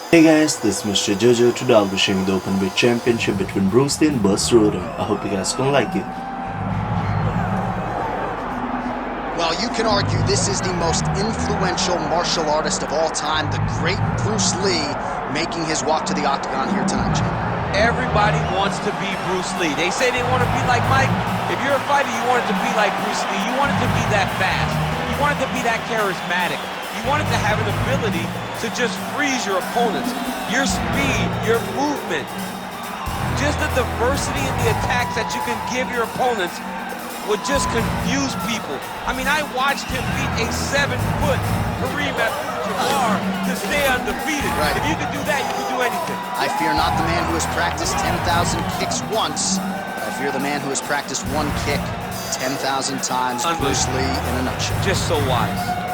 Hey guys, this is Mr. Jojo. Today I'll be showing the openweight championship between Bruce Lee and Rutten. I hope you guys gonna like it. Well, you can argue this is the most influential martial artist of all time, the great Bruce Lee, making his walk to the octagon here tonight, Jim. Everybody wants to be Bruce Lee. They say they want to be like Mike. If you're a fighter, you want it to be like Bruce Lee. You want it to be that fast. You want it to be that charismatic. You want it to have an ability to just freeze your opponents. Your speed, your movement, just the diversity in the attacks that you can give your opponents would just confuse people. I mean, I watched him beat a 7-foot Kareem Abdul-Jabbar to stay undefeated. Right. If you can do that, you can do anything. I fear not the man who has practiced 10,000 kicks once, but I fear the man who has practiced one kick 10,000 times. Bruce Lee in a nutshell. Just so wise.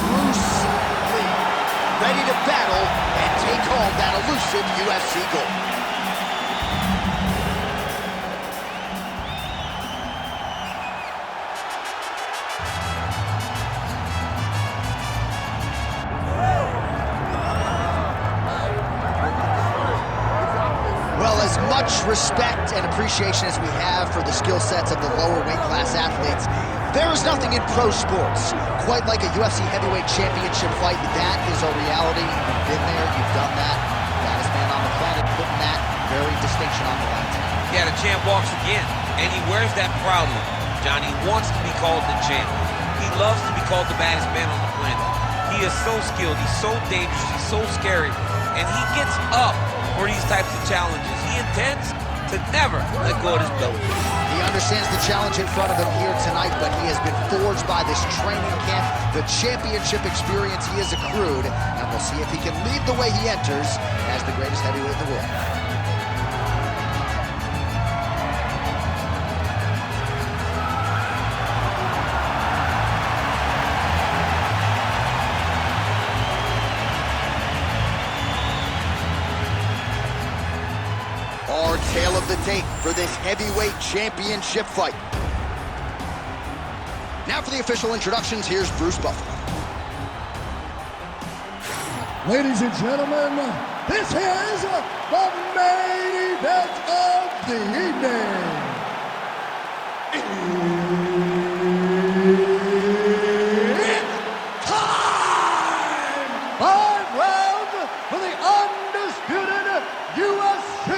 Bruce Lee, ready to battle and take home that elusive UFC gold. Well, as much respect and appreciation as we have for the skill sets of the lower weight class athletes, there is nothing in pro sports quite like a UFC heavyweight championship fight. That is a reality. You've been there, you've done that. Baddest man on the planet putting that very distinction on the line tonight. Yeah, the champ walks again, and he wears that proudly. Johnny wants to be called the champ. He loves to be called the baddest man on the planet. He is so skilled, he's so dangerous, he's so scary, and he gets up for these types of challenges. He intends to never let go of his belt. He understands the challenge in front of him here tonight, but he has been forged by this training camp, the championship experience he has accrued, and we'll see if he can lead the way he enters as the greatest heavyweight in the world. Our tale of the tape for this heavyweight championship fight. Now for the official introductions, here's Bruce Buffalo. Ladies and gentlemen, this is the main event of the evening. It's time! 5 rounds for the undisputed UFC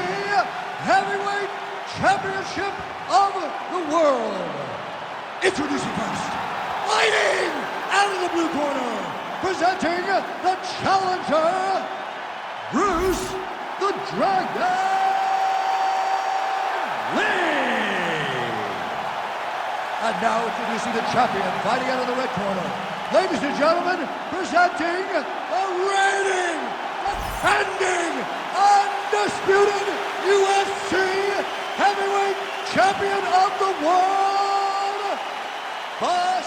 Heavyweight Championship of the world. Introducing first, fighting out of the blue corner, presenting the challenger, Bruce the Dragon Lee. And now introducing the champion, fighting out of the red corner. Ladies and gentlemen, presenting the reigning, defending, undisputed UFC Heavyweight Champion of the world, Boss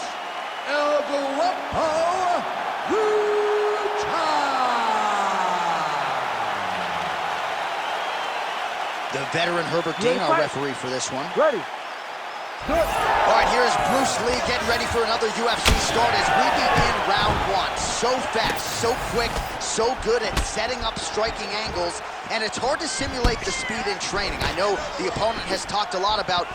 El Guapo Rutten. The veteran Herbert Dean, our referee for this one. Ready. Good. All right, here's Bruce Lee getting ready for another UFC start as we begin round one. So fast, so quick, so good at setting up striking angles, and it's hard to simulate the speed in training. I know the opponent has talked a lot about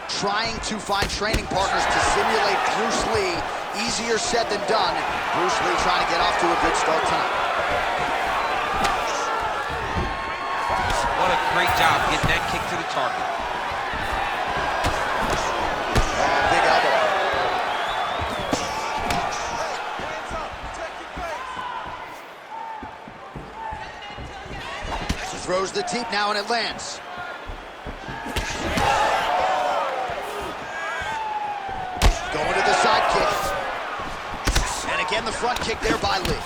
trying to find training partners to simulate Bruce Lee. Easier said than done. Bruce Lee trying to get off to a good start tonight. What a great job getting that kick to the target. Big elbow. Throws the teep now and it lands. Going to the side kick. And again the front kick there by Lee.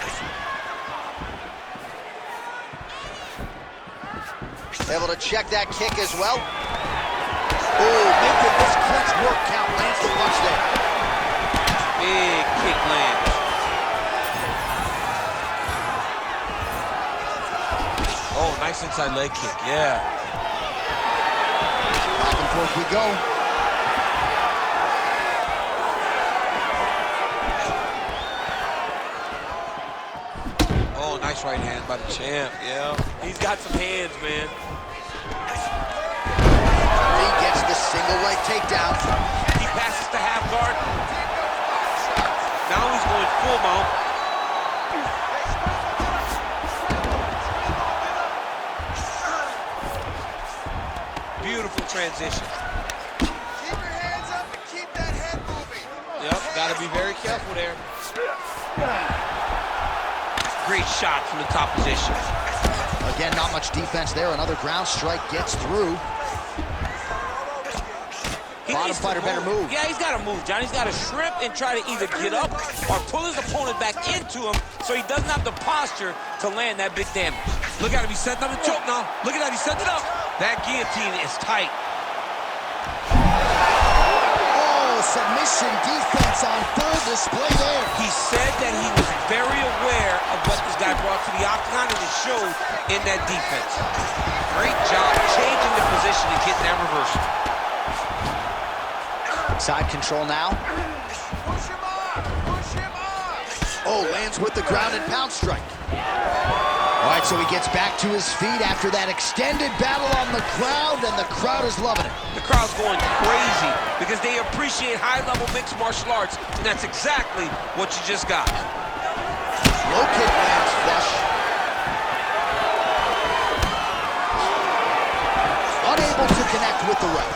Able to check that kick as well. Oh, making this clinch work count. Lands the punch there. Big kick lands. Oh, nice inside leg kick, yeah. Back and forth we go. Nice right hand by the champ, yeah. He's got some hands, man. Lee gets the single leg takedown. He passes to half guard. Now he's going full mount. Beautiful transition. Keep your hands up and keep that head moving. Yep, gotta be very careful there. Great shot from the top position. Again, not much defense there. Another ground strike gets through. Bottom fighter better move. Yeah, he's got to move, John. He's got to shrimp and try to either get up or pull his opponent back into him so he doesn't have the posture to land that big damage. Look at him. He's setting up the choke now. Look at that. He's setting it up. That guillotine is tight. Oh, submission defense on full display there. He said that he was very aware of what this guy brought to the octagon, and it showed in that defense. Great job changing the position and getting that reversal. Side control now. Push him up! Push him up! Oh, lands with the ground and pound strike. All right, so he gets back to his feet after that extended battle on the ground, and the crowd is loving it. The crowd's going crazy because they appreciate high-level mixed martial arts, and that's exactly what you just got. Low kick lands flush. Unable to connect with the ref.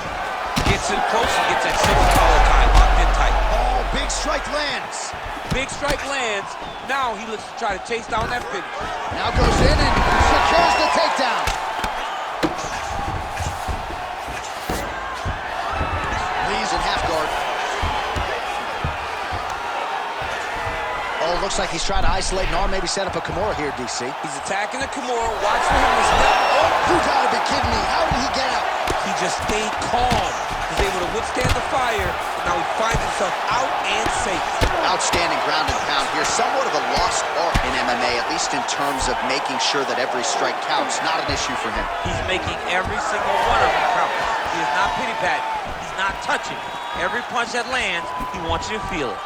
Gets in close and gets that silver collar time, locked in tight. Oh, big strike lands. Big strike lands. Now he looks to try to chase down that finish. Now goes in and secures the takedown. Lee's in half guard. Oh, looks like he's trying to isolate an arm, maybe set up a Kimura here, DC. He's attacking the Kimura. Watch for him to step. Oh, you gotta be kidding me. How did he get out? He just stayed calm. He's able to withstand the fire. Now he finds himself out and safe. Outstanding ground and pound here. Somewhat of a lost art in MMA, at least in terms of making sure that every strike counts. Not an issue for him. He's making every single one of them count. He is not pity-patting. He's not touching. Every punch that lands, he wants you to feel it.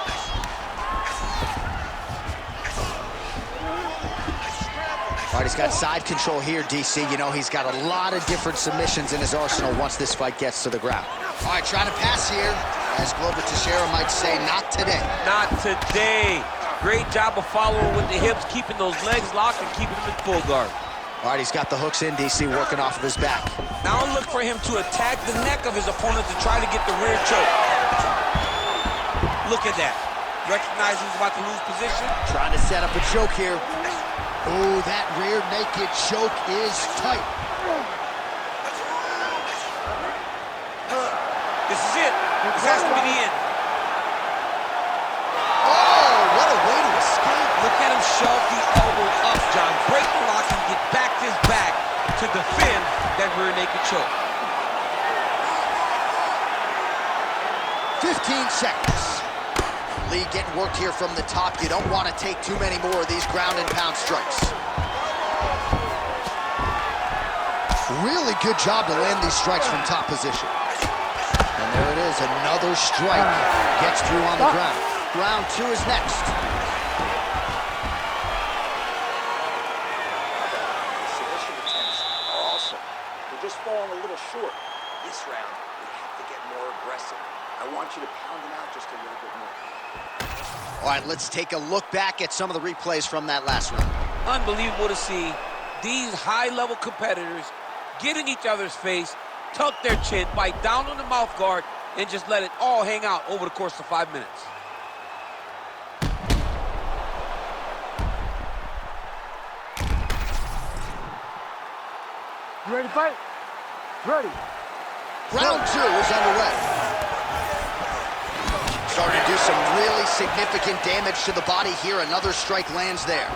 All right, he's got side control here, DC. You know, he's got a lot of different submissions in his arsenal once this fight gets to the ground. All right, trying to pass here. As Glover Teixeira might say, not today. Not today. Great job of following with the hips, keeping those legs locked and keeping them in full guard. All right, he's got the hooks in, DC, working off of his back. Now look for him to attack the neck of his opponent to try to get the rear choke. Look at that. Recognizing he's about to lose position. Trying to set up a choke here. Oh, that rear naked choke is tight. This is it. This has to be the end. Oh, what a way to escape. Look at him shove the elbow up, John. Break the lock and get back to his back to defend that rear naked choke. 15 seconds. Lee getting worked here from the top. You don't want to take too many more of these ground and pound strikes. Really good job to land these strikes from top position. And there it is, another strike. Gets through on the ground. Round two is next. Submission attempts are awesome. We're just falling a little short. This round, we have to get more aggressive. I want you to pound them out just a little bit more. All right, let's take a look back at some of the replays from that last round. Unbelievable to see these high-level competitors get in each other's face, tuck their chin, bite down on the mouth guard, and just let it all hang out over the course of 5 minutes. You ready to fight? Ready. Round two is underway. Starting to do some really significant damage to the body here. Another strike lands there.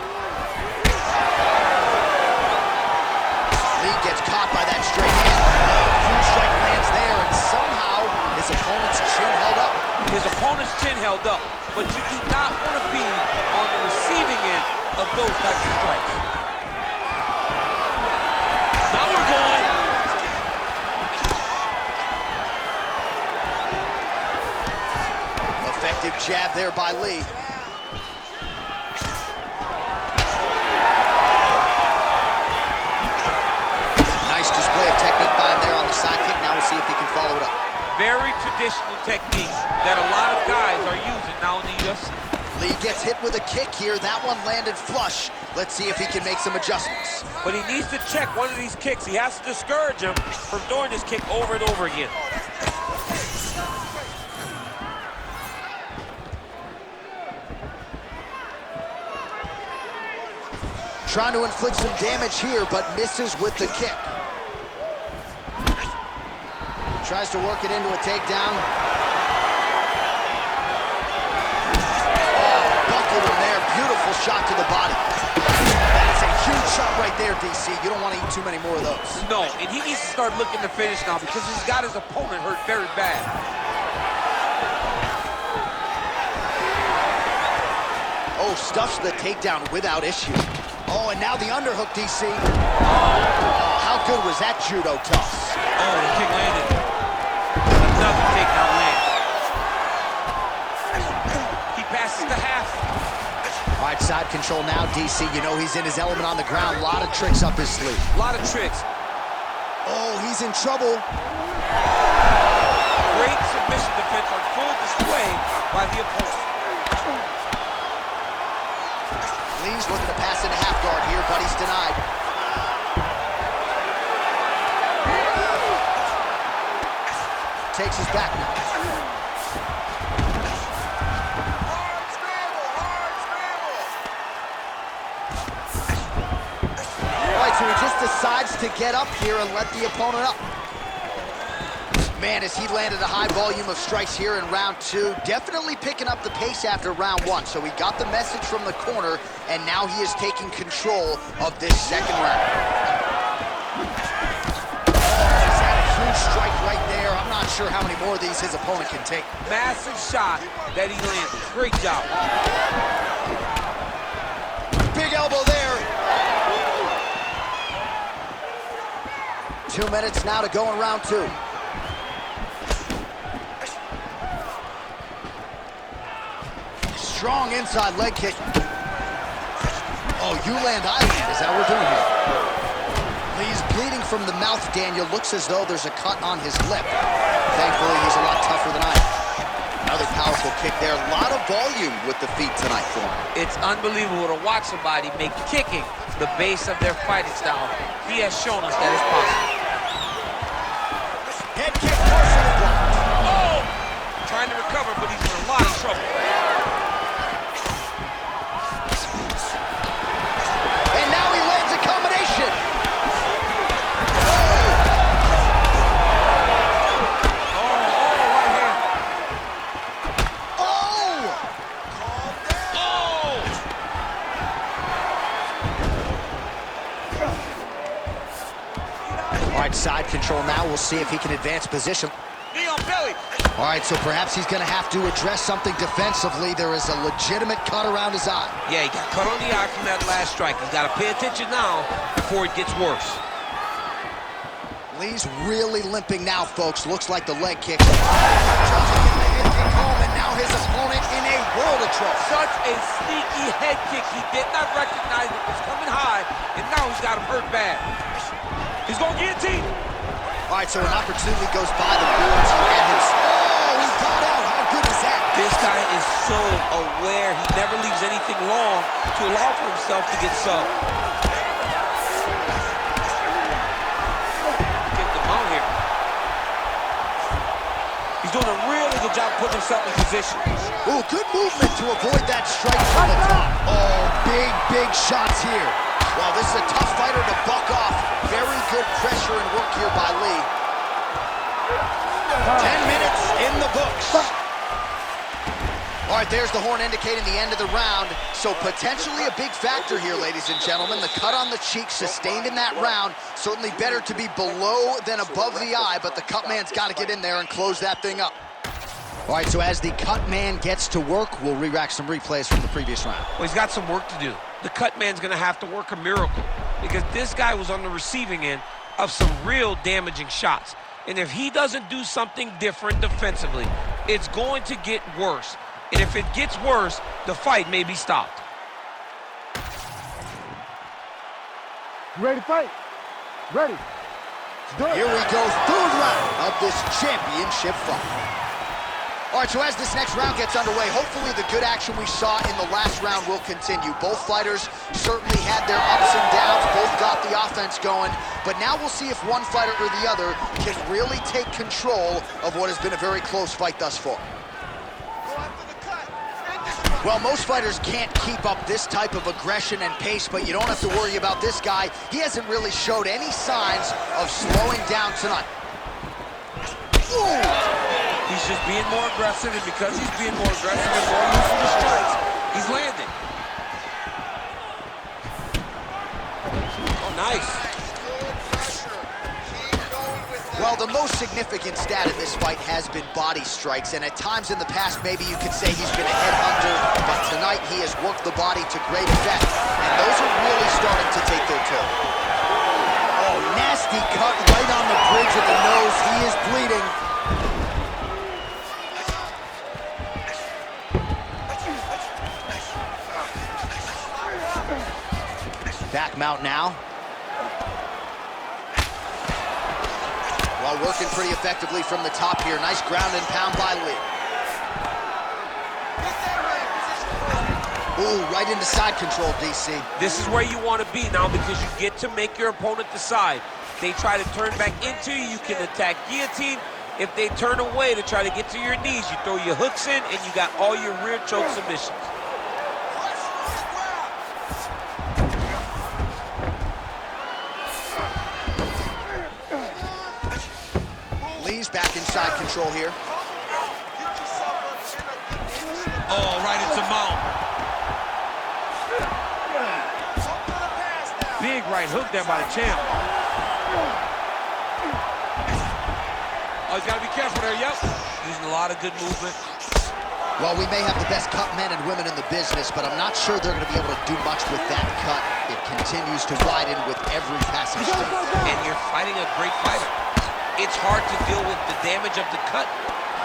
Lee gets caught by that straight hand. Huge strike lands there, and somehow his opponent's chin held up. His opponent's chin held up, but you do not want to be on the receiving end of those types of strikes. Now we're going. Effective jab there by Lee. Very traditional techniques that a lot of guys are using now in the UFC. Lee gets hit with a kick here. That one landed flush. Let's see if he can make some adjustments. But he needs to check one of these kicks. He has to discourage him from throwing this kick over and over again. Trying to inflict some damage here, but misses with the kick. Tries to work it into a takedown. Oh, buckled him there. Beautiful shot to the body. That's a huge shot right there, DC. You don't want to eat too many more of those. No, and he needs to start looking to finish now because he's got his opponent hurt very bad. Oh, stuffs the takedown without issue. Oh, and now the underhook, DC. Oh, how good was that judo toss? Oh, the kick landed. Another takedown lands. He passes the half. All right, side control now, DC. You know he's in his element on the ground. A lot of tricks up his sleeve. A lot of tricks. Oh, he's in trouble. Great submission defense on full display by the opponent. Lee's looking to pass into half guard here, but he's denied. Takes his back now. Hard scramble, hard scramble. All right, so he just decides to get up here and let the opponent up. Man, as he landed a high volume of strikes here in round two, definitely picking up the pace after round one. So he got the message from the corner, and now he is taking control of this second round. He's had a huge strike right there. I'm not sure how many more of these his opponent can take. Massive shot that he landed. Great job. Big elbow there. 2 minutes now to go in round two. Strong inside leg kick. Oh, you land, I land. Is that what we're doing here? He's bleeding from the mouth, Daniel. Looks as though there's a cut on his lip. Thankfully, he's a lot tougher than I am. Another powerful kick there. A lot of volume with the feet tonight for him. It's unbelievable to watch somebody make kicking the base of their fighting style. He has shown us that it's possible. Head kick partially blocked. Oh! Trying to recover, but he's in a lot of trouble. And now he lands a combination. Side control now. We'll see if he can advance position. Knee on belly. All right, so perhaps he's going to have to address something defensively. There is a legitimate cut around his eye. Yeah, he got cut on the eye from that last strike. He's got to pay attention now before it gets worse. Lee's really limping now, folks. Looks like the leg kick. And now his opponent in a world of trouble. Such a sneaky head kick. He did not recognize it was coming high, and now he's got him hurt bad. He's going to guillotine. All right, so an opportunity goes by the boards. He had his... Oh, he got out. How good is that? This guy is so aware. He never leaves anything long to allow for himself to get subbed. Get the mount here. He's doing a really good job putting himself in position. Ooh, good movement to avoid that strike from the top. Oh, big shots here. Wow, this is a tough fighter to buck off. Very good pressure and work here by Lee. 10 minutes in the books. All right, there's the horn indicating the end of the round. So potentially a big factor here, ladies and gentlemen. The cut on the cheek sustained in that round. Certainly better to be below than above the eye, but the cut man's got to get in there and close that thing up. All right, so as the cut man gets to work, we'll re-rack some replays from the previous round. Well, he's got some work to do. The cut man's going to have to work a miracle because this guy was on the receiving end of some real damaging shots. And if he doesn't do something different defensively, it's going to get worse. And if it gets worse, the fight may be stopped. You ready to fight? Ready. Here we go, third round of this championship fight. All right, so as this next round gets underway, hopefully the good action we saw in the last round will continue. Both fighters certainly had their ups and downs, both got the offense going, but now we'll see if one fighter or the other can really take control of what has been a very close fight thus far. Well, most fighters can't keep up this type of aggression and pace, but you don't have to worry about this guy. He hasn't really showed any signs of slowing down tonight. Ooh. He's just being more aggressive, and because he's being more aggressive and more used to the strikes, he's landing. Oh, nice. Well, the most significant stat in this fight has been body strikes, and at times in the past, maybe you could say he's been a headhunter, but tonight he has worked the body to great effect, and those are really starting to take their toll. Oh, nasty cut right on the bridge of the nose. He is bleeding. Back mount now. Well, working pretty effectively from the top here. Nice ground and pound by Lee. Ooh, right into side control, DC. This is where you want to be now, because you get to make your opponent decide. They try to turn back into you, you can attack guillotine. If they turn away to try to get to your knees, you throw your hooks in, and you got all your rear choke submissions. Lee's back inside control here. Oh, right into mount. Big right hook there by the champ. Oh, he's got to be careful there, yep. Using a lot of good movement. Well, we may have the best cut men and women in the business, but I'm not sure they're going to be able to do much with that cut. It continues to widen with every passing step. And you're fighting a great fighter. It's hard to deal with the damage of the cut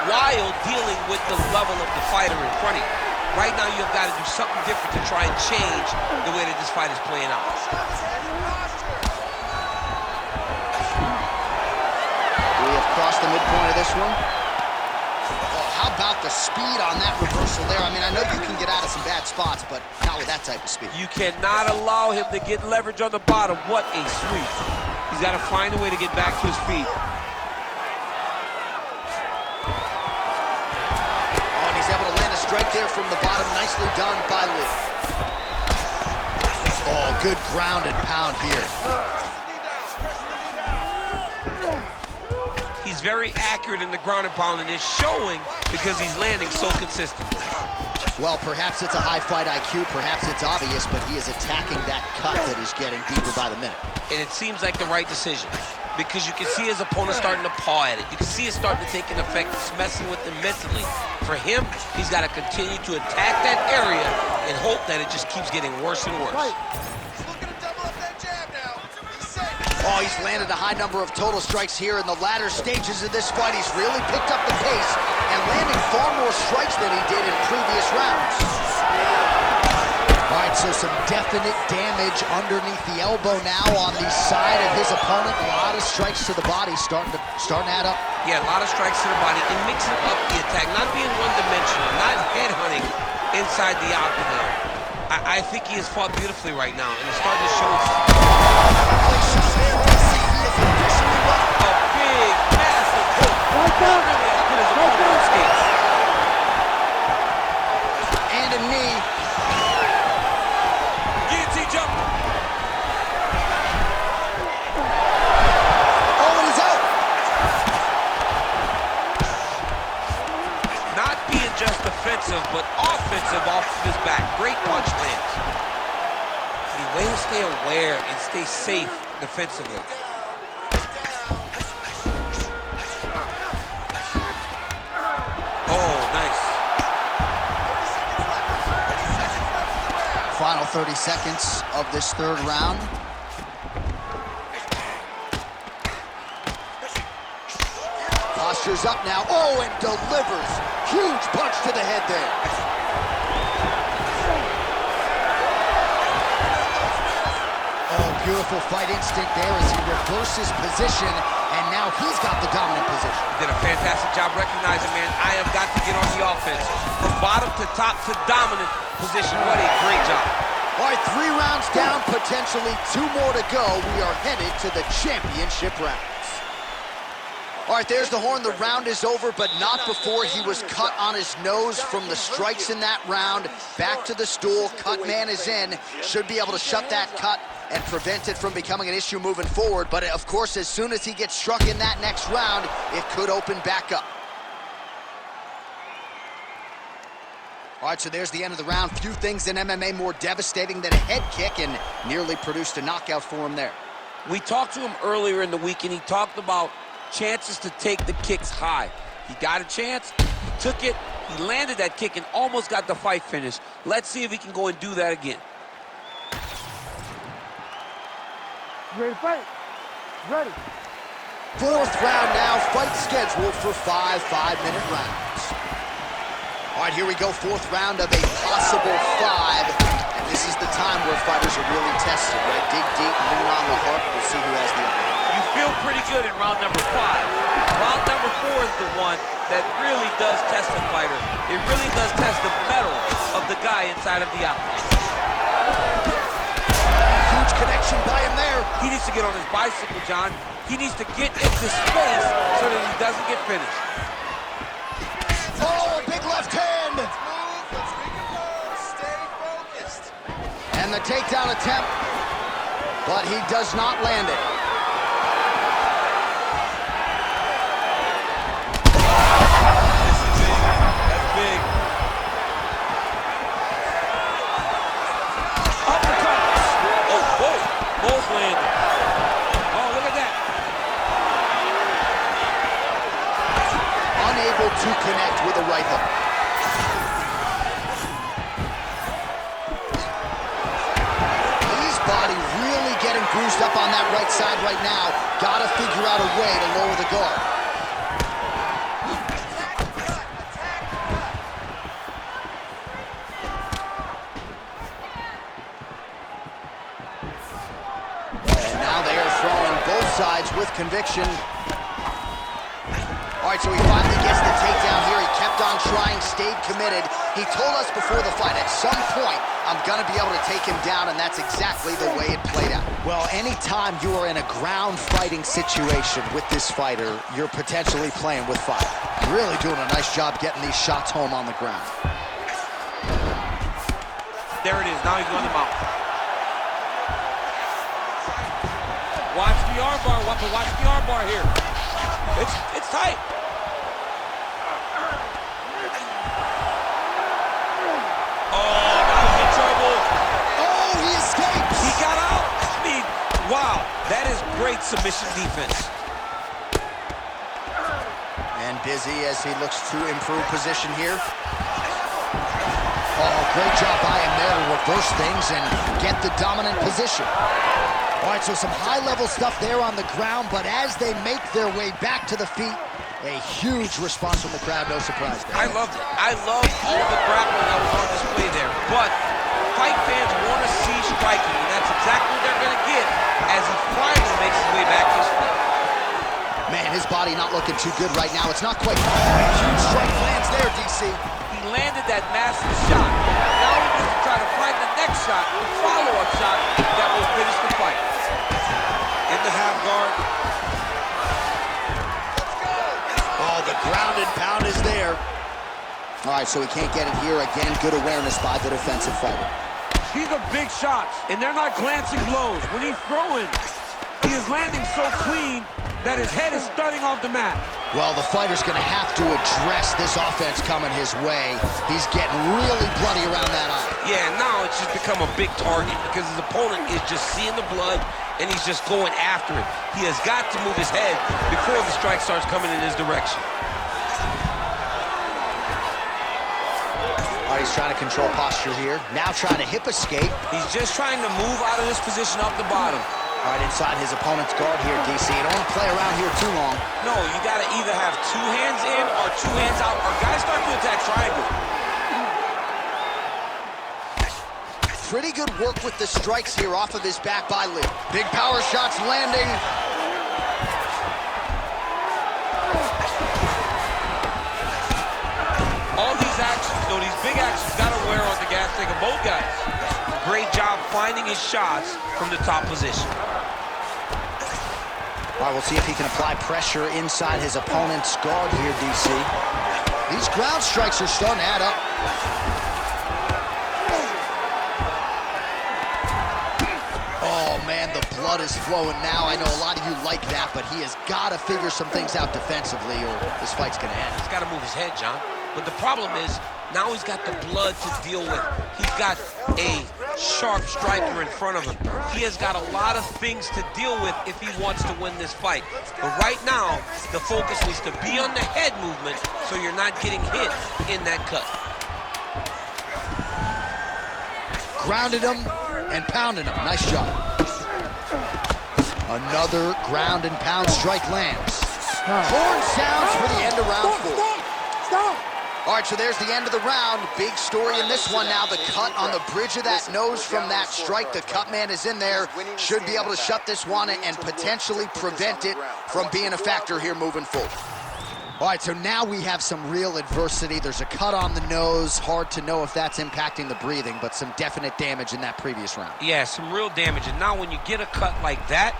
while dealing with the level of the fighter in front of you. Right now, you've got to do something different to try and change the way that this fight is playing out. We have crossed the midpoint of this one. Oh, how about the speed on that reversal there? I mean, I know you can get out of some bad spots, but not with that type of speed. You cannot allow him to get leverage on the bottom. What a sweep. He's got to find a way to get back to his feet. Strike there from the bottom, nicely done by Lee. Oh, good ground and pound here. He's very accurate in the ground and pound, and it's showing because he's landing so consistently. Well, perhaps it's a high fight IQ, perhaps it's obvious, but he is attacking that cut that is getting deeper by the minute. And it seems like the right decision, because you can see his opponent starting to paw at it. You can see it starting to take an effect. It's messing with him mentally. For him, he's got to continue to attack that area and hope that it just keeps getting worse and worse. Oh, he's landed a high number of total strikes here in the latter stages of this fight. He's really picked up the pace and landing far more strikes than he did in previous rounds. All right, so some definite damage underneath the elbow now on the side of his opponent. A lot of strikes to the body starting to add up. Yeah, a lot of strikes to the body and mixing up the attack, not being one-dimensional, not headhunting inside the octagon. I think he has fought beautifully right now, and it's starting to show. A big, massive hook. Really has put his opponent on skates. And a knee. Guillotine jump. Oh, and he's out. Not being just defensive, but offensive off of his back. Great punch lands. The way to stay aware and stay safe defensively. Oh, nice. Final 30 seconds of this third round. Posture's up now. Oh, and delivers. Huge punch to the head there. Oh, beautiful fight instinct there as he reverses position, and now he's got the dominant position. Did a fantastic job recognizing, man, I have got to get on the offense. From bottom to top to dominant position. What a great job. All right, 3 rounds down, potentially 2 more to go. We are headed to the championship rounds. All right, there's the horn. The round is over, but not before he was cut on his nose from the strikes in that round. Back to the stool. Cut man is in. Should be able to shut that cut and prevent it from becoming an issue moving forward. But, of course, as soon as he gets struck in that next round, it could open back up. All right, so there's the end of the round. Few things in MMA more devastating than a head kick, and nearly produced a knockout for him there. We talked to him earlier in the week, and he talked about chances to take the kicks high. He got a chance, he took it, he landed that kick and almost got the fight finished. Let's see if he can go and do that again. You ready to fight? Ready. 4th round now, fight scheduled for 5 5-minute rounds. All right, here we go, 4th round of a possible 5. And this is the time where fighters are really tested, right? Dig deep, lean on the heart, we'll see who has the upper hand. You feel pretty good in round number 5. Round number 4 is the one that really does test the fighter. It really does test the mettle of the guy inside of the outfit. Huge connection by him there. He needs to get on his bicycle, John. He needs to get into space so that he doesn't get finished. Oh, a big left hand. Let's move. Let's recompose. Stay focused. And the takedown attempt, but he does not land it. That's big. Uppercuts. Oh, both landed. Oh, look at that. Unable to connect with a right hook. His body really getting bruised up on that right side right now. Gotta figure out a way to lower the guard. And now they are throwing both sides with conviction. All right, so he finally gets the takedown here. He kept on trying, stayed committed. He told us before the fight, at some point, I'm going to be able to take him down, and that's exactly the way it played out. Well, anytime you are in a ground fighting situation with this fighter, you're potentially playing with fire. Really doing a nice job getting these shots home on the ground. There it is. Now he's going to mount. Watch the armbar. Watch the armbar here. It's tight. Oh, now he's in trouble. Oh, he escapes. He got out. I mean, wow. That is great submission defense. And busy as he looks to improve position here. Oh, great job by him there to reverse things and get the dominant position. All right, so some high-level stuff there on the ground, but as they make their way back to the feet, a huge response from the crowd, no surprise there. I loved it. I loved all the grappling that was on display there. But fight fans want to see striking, and that's exactly what they're going to get as he finally makes his way back to his feet. Man, his body not looking too good right now. It's not quite. A huge strike lands there, DC. He landed that massive shot. Now he needs to try to find the next shot, the follow-up shot that will finish the fight. In the half guard. Oh, the ground and pound is there. All right, so he can't get it here. Again, good awareness by the defensive fighter. These are big shots, and they're not glancing blows. When he's throwing, he is landing so clean that his head is starting off the mat. Well, the fighter's going to have to address this offense coming his way. He's getting really bloody around that eye. Yeah, now it's just become a big target because his opponent is just seeing the blood and he's just going after it. He has got to move his head before the strike starts coming in his direction. All right, he's trying to control posture here. Now trying to hip escape. He's just trying to move out of this position off the bottom. All right, inside his opponent's guard here, DC. You don't want to play around here too long. No, you got to either have 2 hands in or 2 hands out, or guys start to attack triangle. pretty good work with the strikes here off of his back by Lee. Big power shots landing. All these actions, though, these big actions got to wear on the gas tank of both guys. Great job finding his shots from the top position. All right, we'll see if he can apply pressure inside his opponent's guard here, DC. These ground strikes are starting to add up. Oh, man, the blood is flowing now. I know a lot of you like that, but he has got to figure some things out defensively or this fight's going to end. He's got to move his head, John. But the problem is, now he's got the blood to deal with. He's got a sharp striker in front of him. He has got a lot of things to deal with if he wants to win this fight. But right now, the focus needs to be on the head movement so you're not getting hit in that cut. Grounded him and pounded him. Nice job. Another ground and pound strike lands. Horn sounds for the end of round 4. Stop! All right, so there's the end of the round. Big story in this one now. The cut on the bridge of that nose from that strike. The cut man is in there. Should be able to shut this one and potentially prevent it from being a factor here moving forward. All right, so now we have some real adversity. There's a cut on the nose. Hard to know if that's impacting the breathing, but some definite damage in that previous round. Yeah, some real damage. And now when you get a cut like that,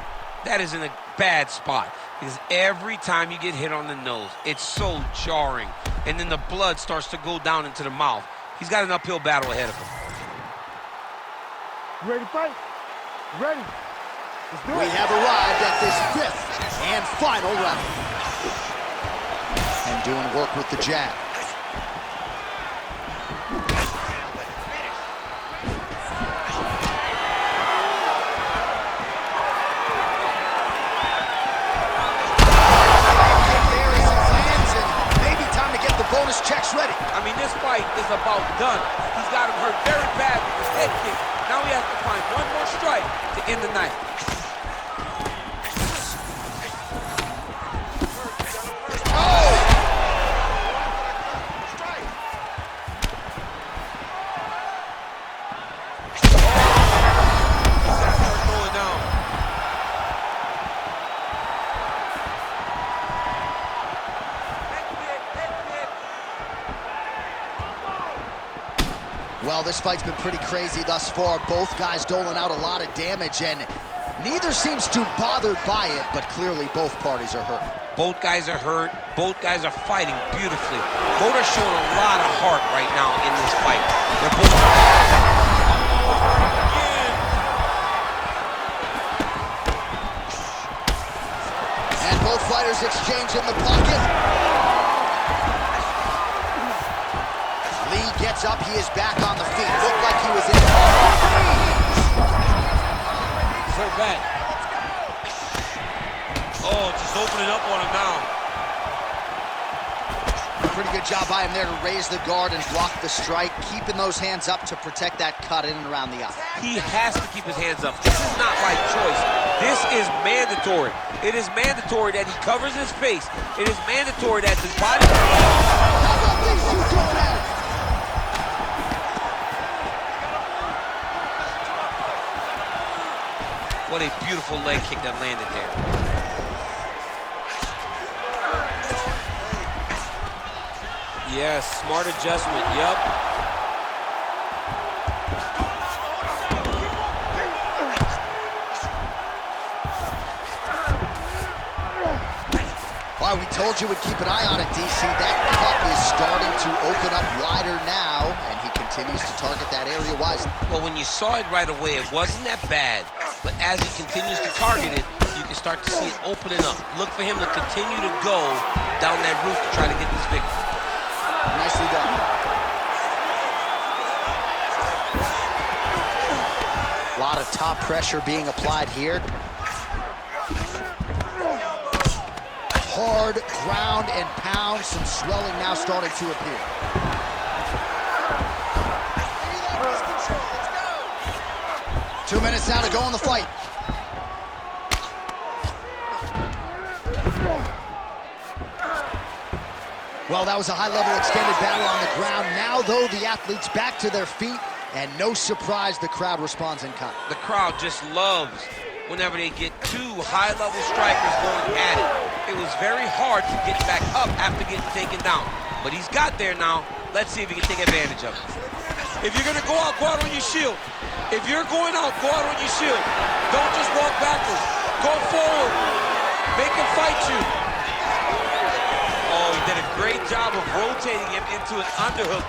that is in a bad spot. Because every time you get hit on the nose, it's so jarring. And then the blood starts to go down into the mouth. He's got an uphill battle ahead of him. You ready to fight? Ready? Let's do it. We have arrived at this 5th and final round. And doing work with the jab. Bonus checks ready. I mean, this fight is about done. He's got him hurt very bad with his head kick. Now he has to find one more strike to end the night. Oh! Going down. Well, this fight's been pretty crazy thus far. Both guys doling out a lot of damage, and neither seems too bothered by it, but clearly both parties are hurt. Both guys are hurt. Both guys are fighting beautifully. Both are showing a lot of heart right now in this fight. They're both... And both fighters exchange in the pocket. Lee gets up, he is back on the feet. Looked like he was in. He's hurt bad. Oh, just opening up on him now. Pretty good job by him there to raise the guard and block the strike, keeping those hands up to protect that cut in and around the eye. He has to keep his hands up. This is not by choice. This is mandatory. It is mandatory that he covers his face. It is mandatory that his body... How about these two going at it? What a beautiful leg kick that landed there. Yes, smart adjustment, yep. Well, we told you we'd keep an eye on it, DC. That cut is starting to open up wider now, and he continues to target that area wisely. Well, when you saw it right away, it wasn't that bad. But as he continues to target it, you can start to see it opening up. Look for him to continue to go down that route to try to get this victory. Nicely done. A lot of top pressure being applied here. Hard ground and pound. Some swelling now starting to appear. 2 minutes now to go in the fight. Well, that was a high-level extended battle on the ground. Now, though, the athletes back to their feet And no surprise the crowd responds in kind. The crowd just loves whenever they get two high-level strikers going at it. It was very hard to get back up after getting taken down. But he's got there now. Let's see if he can take advantage of it. If you're gonna go out on your shield. If you're going out, go out on your shield. Don't just walk backwards. Go forward. Make him fight you. Oh, he did a great job of rotating him into an underhook.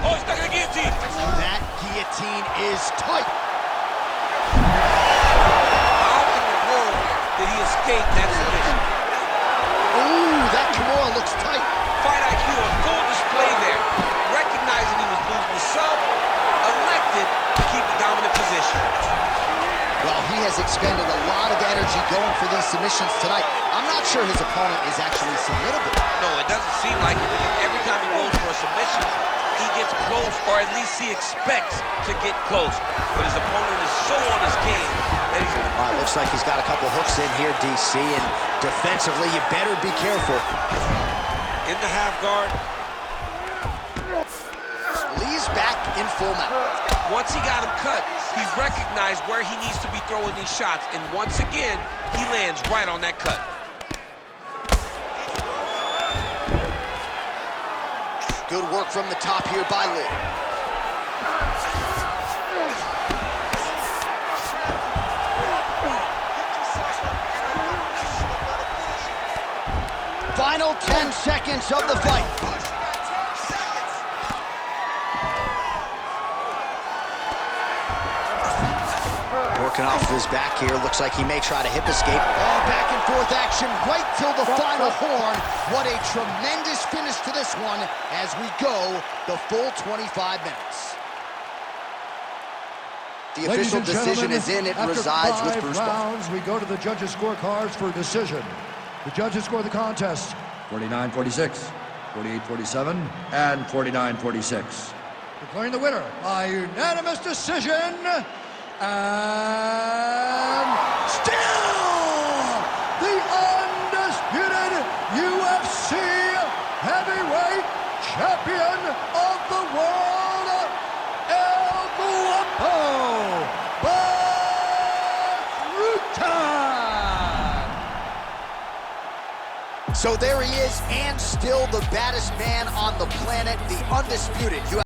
Oh, he's stuck in the guillotine. That guillotine is tight. How in the world did he escape that submission? Ooh, that Kimura looks tight. Fight IQ on full display there. Recognizing he was losing the sub, elected to keep the dominant position. Well, he has expended a lot of energy going for these submissions tonight. I'm not sure his opponent is actually submittable. No, it doesn't seem like it, because every time he goes for a submission, he gets close, or at least he expects to get close. But his opponent is so on his game that he's... All right, looks like he's got a couple hooks in here, DC, and defensively, you better be careful. In the half guard. Lee's back in full mount. Once he got him cut, he recognized where he needs to be throwing these shots, and once again, he lands right on that cut. Good work from the top here by Lee. Final 10 seconds of the fight. Working off of his back here. Looks like he may try to hip escape. Oh, back and forth action right till the final horn. What a tremendous finish to this one as we go the full 25 minutes. The official decision is in. It resides with Bruce rounds, we go to the judges' scorecards for decision. The judges score the contest 49-46, 48-47, and 49-46. Declaring the winner by unanimous decision, and still the undisputed UFC heavyweight champion of the world, El Guapo Rutten. So there he is, and still the baddest man on the planet, the undisputed UFC